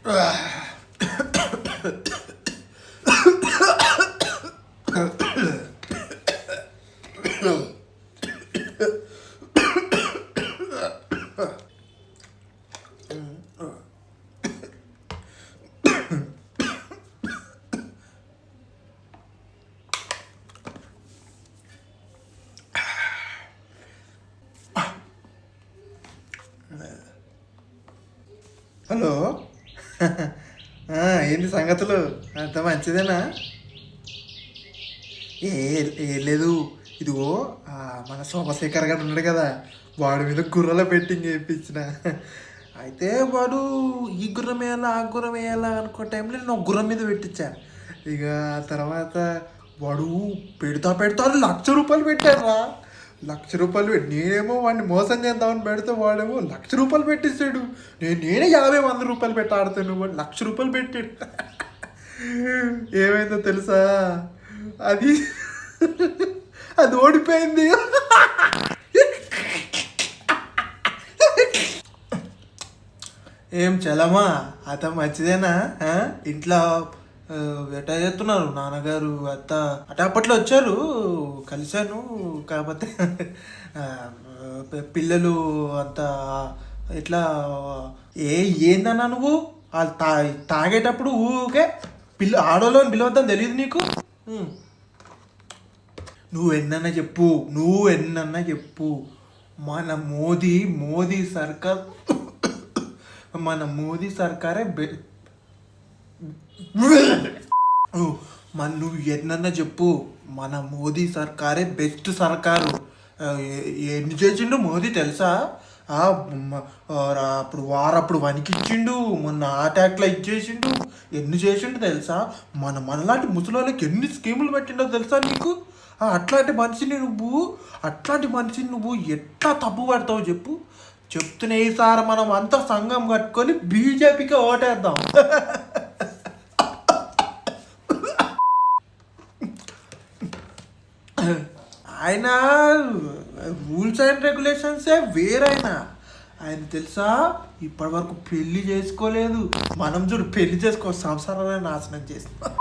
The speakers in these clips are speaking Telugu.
హలో. ఏంటి సంగతులు? అంత మంచిదేనా? ఏం లేదు. ఇదిగో మన సోమశేఖర్ గారు ఉన్నాడు కదా, వాడి మీద గుర్రాల బెట్టింగ్ వేయించిన. అయితే వాడు ఈ గుర్రం వేయాలా ఆ గుర్రం వేయాలా అనుకో టైంలో నేను ఒక గుర్రం మీద పెట్టించా. ఇక తర్వాత వాడు పెడతా పెడతా ₹1,00,000 పెట్టారా. ₹1,00,000 పెట్టి నేనేమో వాడిని మోసం చేద్దామని పెడితే వాడేమో ₹1,00,000 పెట్టిస్తాడు. నేనే 50-100 పెట్టి ఆడతాను, వాడు ₹1,00,000 పెట్టాడు. ఏమైందో తెలుసా? అది అది ఓడిపోయింది. ఏం చలమా అత మంచిదేనా? ఇంట్లో ఎటా చేస్తున్నారు నాన్నగారు అత్త? అంటే అప్పట్లో వచ్చారు, కలిశాను. కాకపోతే పిల్లలు అంతా ఇట్లా ఏందన్నా నువ్వు వాళ్ళు తాగేటప్పుడు ఊకే ఆడోళ్ళని పిలవద్దని తెలియదు నీకు? నువ్వు ఎన్నన్నా చెప్పు మన మోదీ సర్కార్, మన మోదీ సర్కారే నువ్వు ఎన్నన్నా చెప్పు, మన మోదీ సర్కారే బెస్ట్ సర్కారు. ఎన్ని చేసిండు మోదీ తెలుసా? అప్పుడు వణికిచ్చిండు, మొన్న అటాక్లో ఇచ్చేసిండు, ఎన్ని చేసిండు తెలుసా? మనలాంటి ముసలి ఎన్ని స్కీములు పెట్టిండో తెలుసా నీకు? అట్లాంటి మనిషిని నువ్వు ఎట్లా తప్పు పడతావు చెప్పు? చెప్తున్నా, ఈసారి మనం అంతా సంఘం కట్టుకొని బీజేపీకి ఓటేద్దాం. ఆయన రూల్స్ అండ్ రెగ్యులేషన్సే వేరైనా. ఆయన తెలుసా ఇప్పటి వరకు పెళ్లి చేసుకోలేదు. మనం చూడు పెళ్లి సంసారాన్ని నాశనం చేస్తాం.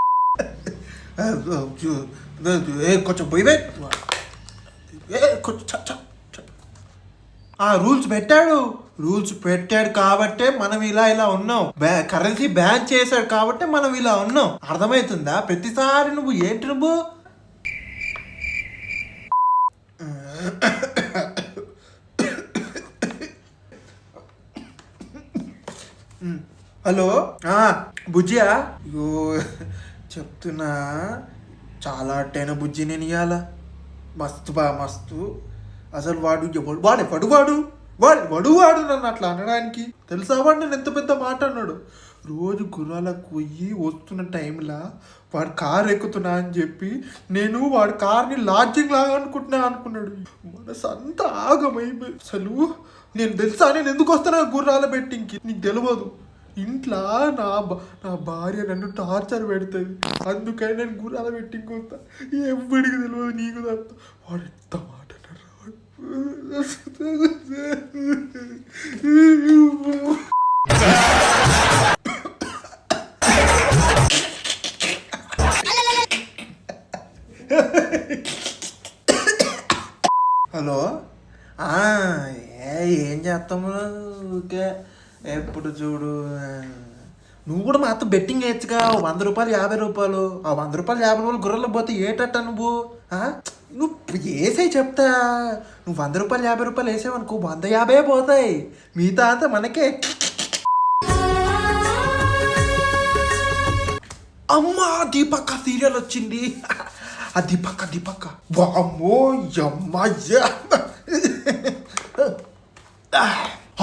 కొంచెం పోయివే, కొంచెం రూల్స్ పెట్టాడు కాబట్టే మనం ఇలా ఉన్నాం. కరెన్సీ బ్యాన్ చేశాడు కాబట్టే మనం ఇలా ఉన్నాం. అర్థమవుతుందా? ప్రతిసారి నువ్వు ఏంటి నువ్వు హలో బుజ్జియా? ఇగో చెప్తున్నా, చాలా అట్టైన బుజ్జి నేను ఇవ్వాల. మస్తు అసలు వాడు నన్ను అట్లా అనడానికి తెలుసా? వాడు నేను ఎంత పెద్ద మాట అన్నాడు. రోజు గుర్రాలకు పోయి వస్తున్న టైంలో వాడు కారు ఎక్కుతున్నా అని చెప్పి నేను వాడి కార్ని లాడ్జింగ్ లాగా అనుకున్నాడు. మనసు అంతా ఆగమైపోయి అసలు. నేను తెలుసా నేను ఎందుకు వస్తున్నా గుర్రాల బెట్టింగ్కి? నీకు తెలియదు. ఇంట్లో నా భార్య నన్ను టార్చర్ పెడుతుంది, అందుకని నేను గుర్రాల బెట్టింగ్ వస్తా. ఎవరికి తెలియదు, నీకు తప్ప. వాడు ఎంత మాట హలో. ఏం చేస్తాము ఊరికే ఎప్పుడు చూడు. నువ్వు కూడా మాతో బెట్టింగ్ వేయచ్చుగా. ₹100 ₹50. ఆ ₹100 ₹50 గుర్రెలకు పోతే ఏటట్ట నువ్వు? నువ్వు వేసే చెప్తా. నువ్వు ₹100 ₹50 వేసావనుకో 150 పోతాయి, మిగతా అంతా మనకే. అమ్మా దీపక్క సీరియల్ వచ్చింది. ఆ దీపక్క వామ్మో అమ్మయ్యా.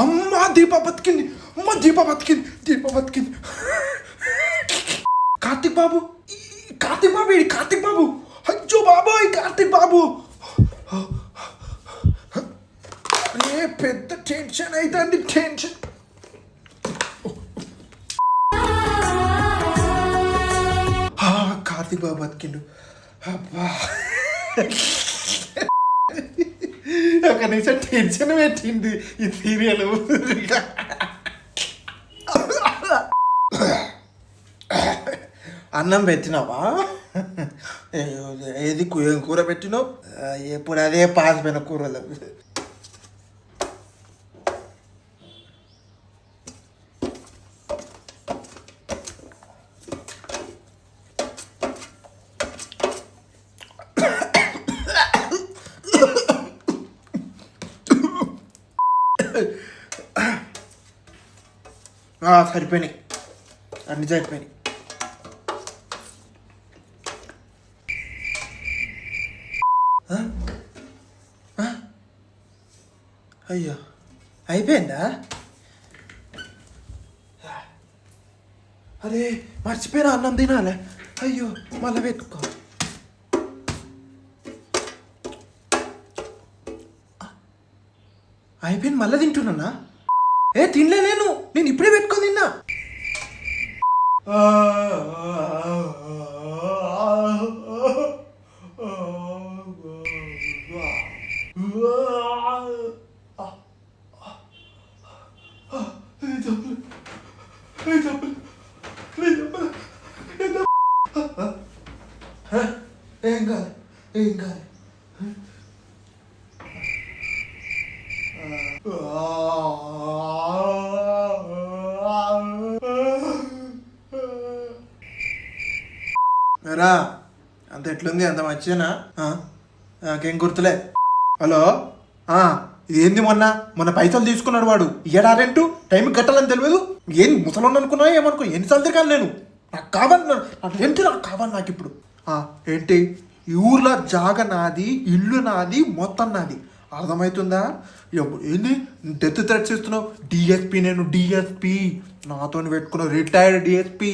అమ్మా దీప బతికింది. కార్తిక్ బాబు అయ్యో బాబోయ్, కార్తిక్ బాబు. పెద్ద టెన్షన్ అవుతుంది. కార్తిక్ బాబు బతికిండు. అబ్బా ఒక నిమిషం టెన్షన్ పెట్టింది ఈ సీరియల్. అన్నం పెట్టినావా? ఏది ఏం కూర పెట్టినావు? ఎప్పుడు అదే పాసిపోయిన కూరలు. సరిపోయినాయి, అన్ని సరిపోయినాయి. అయ్యో అయిపోయిందా? అరే మర్చిపోయినా అన్నం తినాలే. అయ్యో మళ్ళీ పెట్టుకో. అయిపోయింది, మళ్ళీ తింటున్నానా? తినలే నేను ఇప్పుడే పెట్టుకొని తిన్నా. ఏం కాదు, ఏం కాదు. రా, అంత ఎట్లుంది? అంత మంచిదేనా? నాకేం గుర్తులే. హలో, ఏంది మొన్న పైసలు తీసుకున్నాడు వాడు, ఇయ్యడా రెంటు టైంకి కట్టాలని తెలియదు. ఏం ముసలోని అనుకున్నా ఏమనుకో, ఎన్నిసార్లు తిరగాలి నేను? నాకు కావాలి, నాకు రెంట్ నాకు కావాలి. నాకు ఇప్పుడు ఏంటి, ఈ ఊర్లో జాగ నాది, ఇల్లు నాది, మొత్తం నాది. అర్థమవుతుందా? ఏంది డెత్ థ్రెట్స్ ఇస్తున్నావు? డిఎస్పీ, నేను డిఎస్పీ, నాతో పెట్టుకున్నావు రిటైర్డ్ డిఎస్పీ.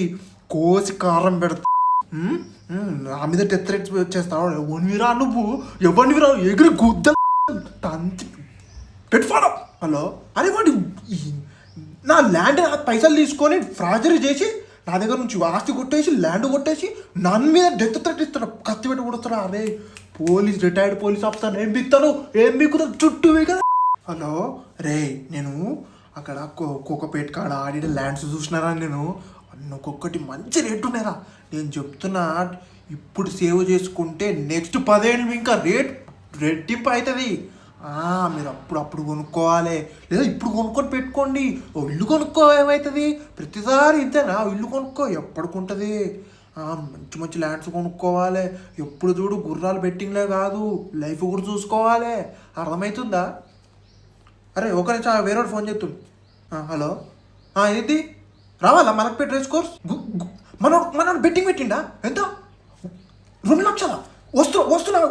కోసి కారం పెడతా. నా మీద డెత్ థ్రెట్స్ వచ్చేస్తావు. ఎవరివిరా నువ్వు? ఎవరివిరా? ఎగిరి గుద్ద తంచి పెట్టుకోవడం. హలో, అరే వాడి నా ల్యాండ్ పైసలు తీసుకొని ఫ్రాజరీ చేసి నా దగ్గర నుంచి ఆస్తి కొట్టేసి ల్యాండ్ కొట్టేసి నన్ను మీద డెత్ థ్రెట్ ఇస్తాడు, కత్తి పెట్టి కొడుతాడు. అరే పోలీస్, రిటైర్డ్ పోలీస్ ఆఫీసర్, ఏం బిక్తాను, ఏం బిక్కుతాను, చుట్టూ కదా. హలో రే, నేను అక్కడ కోకపేట కాడ ఆడిన ల్యాండ్స్ చూసినారా? నేను ఒక్కొక్కటి మంచి రేటు ఉన్నారా? నేను చెప్తున్నా, ఇప్పుడు సేవ్ చేసుకుంటే నెక్స్ట్ 10 ఏళ్ళు ఇంకా రేట్ రెట్టింపు అవుతుంది. మీరు అప్పుడు కొనుక్కోవాలి, లేదా ఇప్పుడు కొనుక్కొని పెట్టుకోండి. ఇల్లు కొనుక్కో, ఏమవుతుంది? ప్రతిసారి ఇంతేనా? ఇల్లు కొనుక్కో, ఎప్పటికుంటుంది? మంచి మంచి ల్యాండ్స్ కొనుక్కోవాలి. ఎప్పుడు చూడు గుర్రాలు బెట్టింగ్లే కాదు, లైఫ్ కూడా చూసుకోవాలి. అర్థమవుతుందా? అరే ఒక నిమిషం, వేరే ఫోన్ చేస్తుంది. హలో, ఏంటి? రావాలా మలక్పేట రేస్ కోర్స్? మనోడు బెట్టింగ్ పెట్టిండా? ఎంత? 2 లక్షలా? వస్తున్నా